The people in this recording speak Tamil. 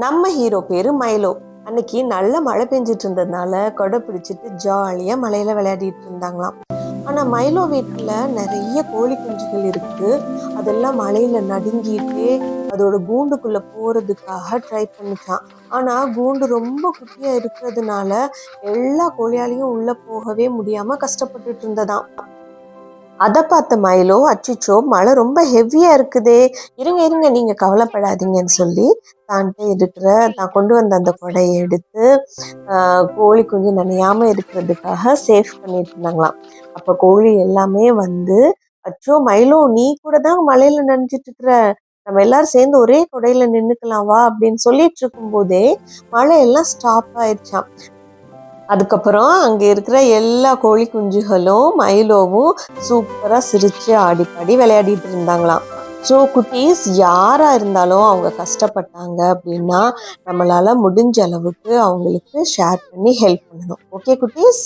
நம்ம ஹீரோ பேரு மைலோ. அன்னைக்கு நல்ல மழை பெஞ்சிட்டு இருந்ததுனால கொடை பிடிச்சிட்டு ஜாலியா மலையில விளையாடிட்டு இருந்தாங்களாம். ஆனா மைலோ வீட்டுல நிறைய கோழி குஞ்சுகள் இருக்கு. அதெல்லாம் மலையில நடுங்கிட்டு அதோட கூண்டுக்குள்ள போறதுக்காக ட்ரை பண்ணிச்சான். ஆனா கூண்டு ரொம்ப குட்டியா இருக்கிறதுனால எல்லா கோழியாலையும் உள்ள போகவே முடியாம கஷ்டப்பட்டுட்டு இருந்ததாம். அதை பார்த்த மைலோ, அச்சிச்சோ மழை ரொம்ப ஹெவியா இருக்குதே, இருங்க இருங்க நீங்க கவலைப்படாதீங்கன்னு சொல்லி தான் கொண்டு வந்த அந்த கொடையை எடுத்து கோழி குஞ்சு நனையாம இருக்கிறதுக்காக சேஃப் பண்ணிட்டு இருந்தாங்களாம். அப்ப கோழி எல்லாமே வந்து, அச்சோ மைலோ நீ கூட தான் மழையில நனைஞ்சிட்டு இருக்கிற, நம்ம எல்லாரும் சேர்ந்து ஒரே கொடையில நின்னுக்கலாம் வா அப்படின்னு சொல்லிட்டு இருக்கும் போதே மழை எல்லாம் ஸ்டாப் ஆயிடுச்சாம். அதுக்கப்புறம் அங்க இருக்கிற எல்லா கோழி குஞ்சுகளும் மைலோவும் சூப்பரா சிரிச்சு ஆடிப்பாடி விளையாடிட்டு இருந்தாங்களாம். ஸோ குட்டீஸ், யாரா இருந்தாலும் அவங்க கஷ்டப்பட்டாங்க அப்படின்னா நம்மளால முடிஞ்ச அளவுக்கு அவங்களுக்கு ஷேர் பண்ணி ஹெல்ப் பண்ணணும். ஓகே குட்டீஸ்?